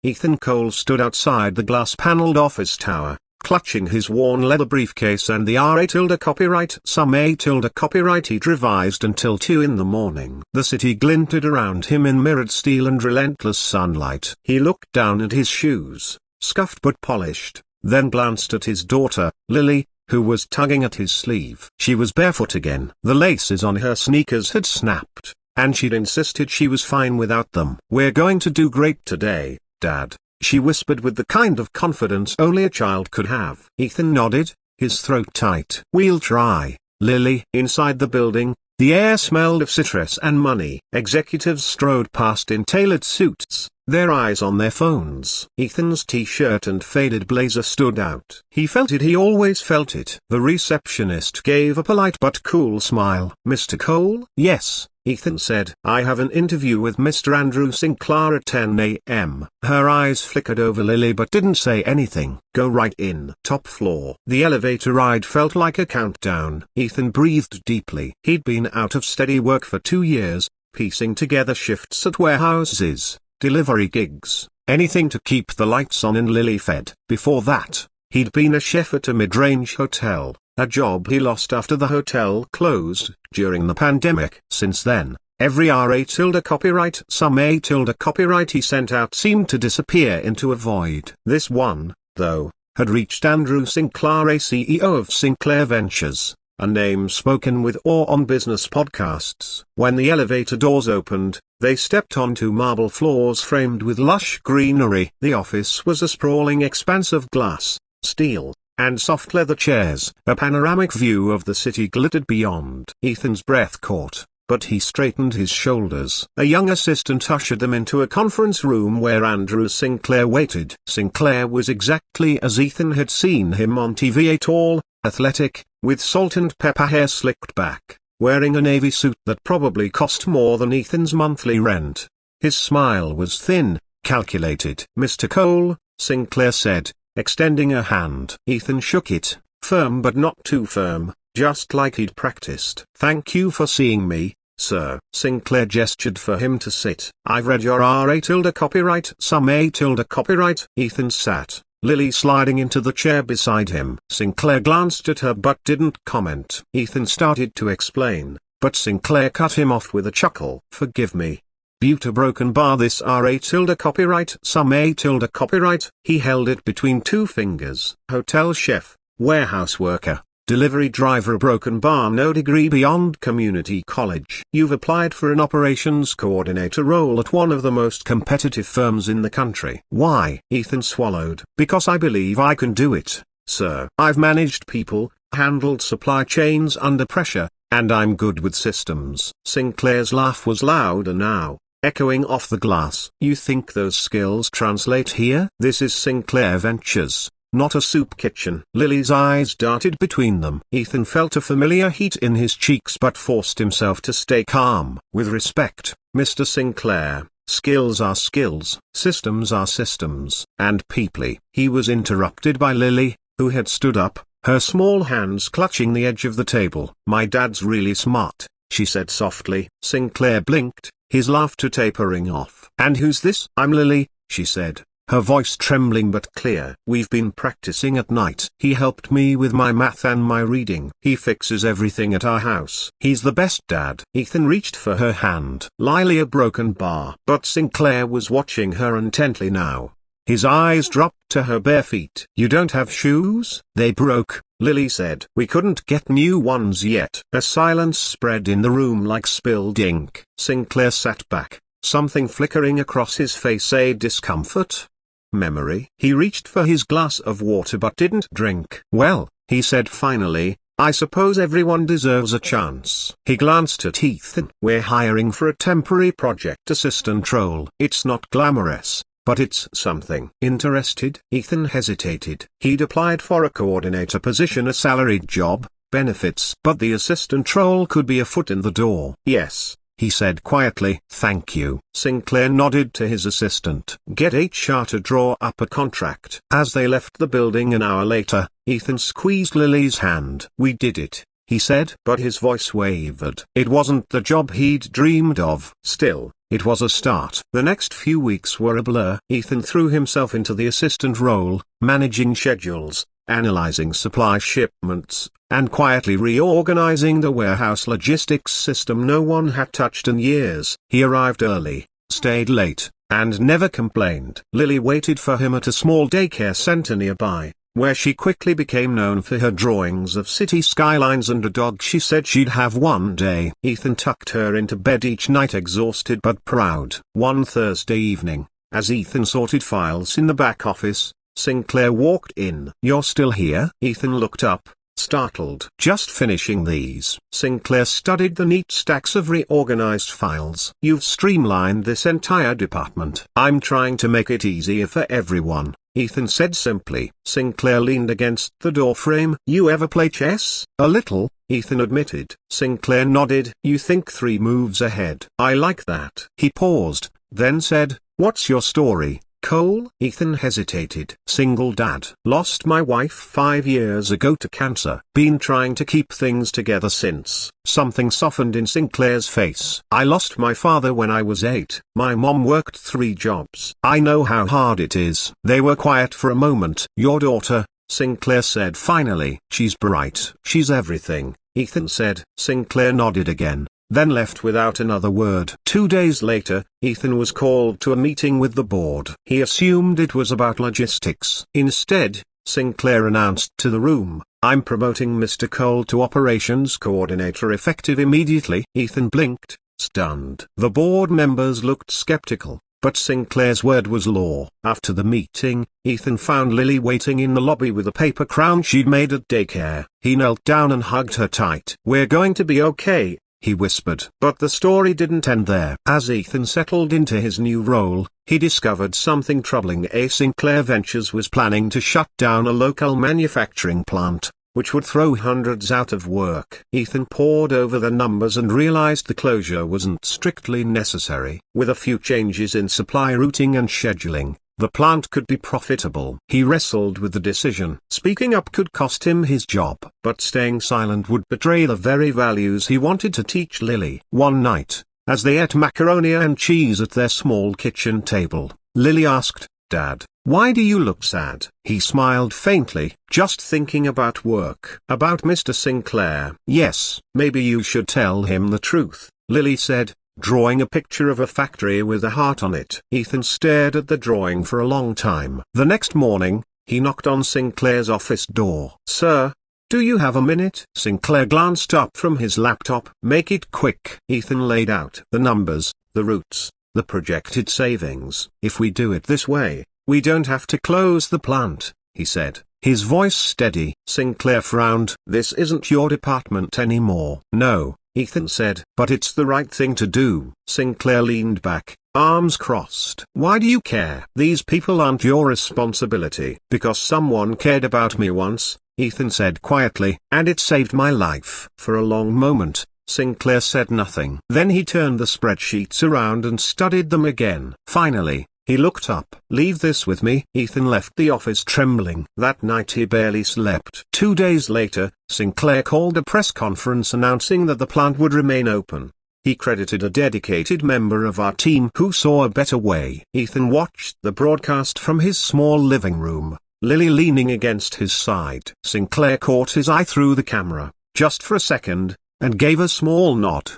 Ethan Cole stood outside the glass-paneled office tower, clutching his worn leather briefcase and the R.A. copyright some A. copyright he'd revised until 2 in the morning. The city glinted around him in mirrored steel and relentless sunlight. He looked down at his shoes, scuffed but polished, then glanced at his daughter, Lily, who was tugging at his sleeve. She was barefoot again. The laces on her sneakers had snapped, and she'd insisted she was fine without them. "We're going to do great today, Dad," she whispered with the kind of confidence only a child could have. Ethan nodded, his throat tight. "We'll try, Lily." Inside the building, the air smelled of citrus and money. Executives strode past in tailored suits, their eyes on their phones. Ethan's t-shirt and faded blazer stood out. He felt it, he always felt it. The receptionist gave a polite but cool smile. "Mr. Cole?" "Yes," Ethan said. "I have an interview with Mr. Andrew Sinclair at 10 a.m. Her eyes flickered over Lily but didn't say anything. "Go right in." Top floor. The elevator ride felt like a countdown. Ethan breathed deeply. He'd been out of steady work for 2 years, piecing together shifts at warehouses, delivery gigs, anything to keep the lights on and Lily fed. Before that, he'd been a chef at a mid-range hotel, a job he lost after the hotel closed during the pandemic. Since then, every R.A. copyright some A. copyright he sent out seemed to disappear into a void. This one, though, had reached Andrew Sinclair, a CEO of Sinclair Ventures, a name spoken with awe on business podcasts. When the elevator doors opened, they stepped onto marble floors framed with lush greenery. The office was a sprawling expanse of glass, steel, and soft leather chairs. A panoramic view of the city glittered beyond. Ethan's breath caught, but he straightened his shoulders. A young assistant ushered them into a conference room where Andrew Sinclair waited. Sinclair was exactly as Ethan had seen him on TV, a tall, athletic, with salt and pepper hair slicked back, wearing a navy suit that probably cost more than Ethan's monthly rent. His smile was thin, calculated. "Mr. Cole," Sinclair said, extending a hand. Ethan shook it, firm but not too firm, just like he'd practiced. "Thank you for seeing me, sir." Sinclair gestured for him to sit. "I've read your R.A. copyright some A. copyright." Ethan sat, Lily sliding into the chair beside him. Sinclair glanced at her but didn't comment. Ethan started to explain, but Sinclair cut him off with a chuckle. "Forgive me. Butte broken bar this R.A. copyright some A. copyright." He held it between 2 fingers. "Hotel chef, warehouse worker, delivery driver, broken bar, no degree beyond community college. You've applied for an operations coordinator role at one of the most competitive firms in the country." "Why?" Ethan swallowed. "Because I believe I can do it, sir. I've managed people, handled supply chains under pressure, and I'm good with systems." Sinclair's laugh was louder now, echoing off the glass. "You think those skills translate here? This is Sinclair Ventures, not a soup kitchen." Lily's eyes darted between them. Ethan felt a familiar heat in his cheeks but forced himself to stay calm. "With respect, Mr. Sinclair, skills are skills, systems are systems, and peoply." He was interrupted by Lily, who had stood up, her small hands clutching the edge of the table. "My dad's really smart," she said softly. Sinclair blinked, his laughter tapering off. "And who's this?" "I'm Lily," she said, her voice trembling but clear. "We've been practicing at night. He helped me with my math and my reading. He fixes everything at our house. He's the best dad." Ethan reached for her hand. "Lily, a broken bar." But Sinclair was watching her intently now. His eyes dropped to her bare feet. "You don't have shoes?" "They broke," Lily said. "We couldn't get new ones yet." A silence spread in the room like spilled ink. Sinclair sat back, something flickering across his face. A discomfort? Memory? He reached for his glass of water but didn't drink. "Well," he said finally, "I suppose everyone deserves a chance." He glanced at Ethan. "We're hiring for a temporary project assistant role. It's not glamorous, but it's something." "Interested?" Ethan hesitated. He'd applied for a coordinator position, a salaried job, benefits. But the assistant role could be a foot in the door. "Yes," he said quietly. "Thank you." Sinclair nodded to his assistant. "Get HR to draw up a contract." As they left the building an hour later, Ethan squeezed Lily's hand. "We did it," he said. But his voice wavered. It wasn't the job he'd dreamed of. Still, it was a start. The next few weeks were a blur. Ethan threw himself into the assistant role, managing schedules, analyzing supply shipments, and quietly reorganizing the warehouse logistics system no one had touched in years. He arrived early, stayed late, and never complained. Lily waited for him at a small daycare center nearby, where she quickly became known for her drawings of city skylines and a dog she said she'd have one day. Ethan tucked her into bed each night, exhausted but proud. One Thursday evening, as Ethan sorted files in the back office, Sinclair walked in. "You're still here?" Ethan looked up, startled. "Just finishing these." Sinclair studied the neat stacks of reorganized files. "You've streamlined this entire department." "I'm trying to make it easier for everyone," Ethan said simply. Sinclair leaned against the doorframe. "You ever play chess?" "A little," Ethan admitted. Sinclair nodded. "You think 3 moves ahead." "I like that." He paused, then said, "What's your story, Cole?" Ethan hesitated. "Single dad. Lost my wife 5 years ago to cancer. Been trying to keep things together since." Something softened in Sinclair's face. "I lost my father when I was 8. My mom worked 3 jobs. I know how hard it is." They were quiet for a moment. "Your daughter," Sinclair said finally. "She's bright." "She's everything," Ethan said. Sinclair nodded again, then left without another word. 2 days later, Ethan was called to a meeting with the board. He assumed it was about logistics. Instead, Sinclair announced to the room, "I'm promoting Mr. Cole to operations coordinator effective immediately." Ethan blinked, stunned. The board members looked skeptical, but Sinclair's word was law. After the meeting, Ethan found Lily waiting in the lobby with a paper crown she'd made at daycare. He knelt down and hugged her tight. "We're going to be okay," he whispered. But the story didn't end there. As Ethan settled into his new role, he discovered something troubling. Sinclair Ventures was planning to shut down a local manufacturing plant, which would throw hundreds out of work. Ethan pored over the numbers and realized the closure wasn't strictly necessary. With a few changes in supply routing and scheduling, the plant could be profitable. He wrestled with the decision. Speaking up could cost him his job, but staying silent would betray the very values he wanted to teach Lily. One night, as they ate macaroni and cheese at their small kitchen table, Lily asked, "Dad, why do you look sad?" He smiled faintly. "Just thinking about work." "About Mr. Sinclair?" "Yes." "Maybe you should tell him the truth," Lily said, drawing a picture of a factory with a heart on it. Ethan stared at the drawing for a long time. The next morning, he knocked on Sinclair's office door. "Sir, do you have a minute?" Sinclair glanced up from his laptop. "Make it quick." Ethan laid out the numbers, the routes, the projected savings. "If we do it this way, we don't have to close the plant," he said, his voice steady. Sinclair frowned. "This isn't your department anymore." "No," Ethan said. "But it's the right thing to do." Sinclair leaned back, arms crossed. "Why do you care?" "These people aren't your responsibility." "Because someone cared about me once," Ethan said quietly, "and it saved my life." For a long moment, Sinclair said nothing. Then he turned the spreadsheets around and studied them again. Finally, he looked up. "Leave this with me." Ethan left the office trembling. That night he barely slept. 2 days later, Sinclair called a press conference announcing that the plant would remain open. He credited a dedicated member of our team who saw a better way. Ethan watched the broadcast from his small living room, Lily leaning against his side. Sinclair caught his eye through the camera, just for a second, and gave a small nod.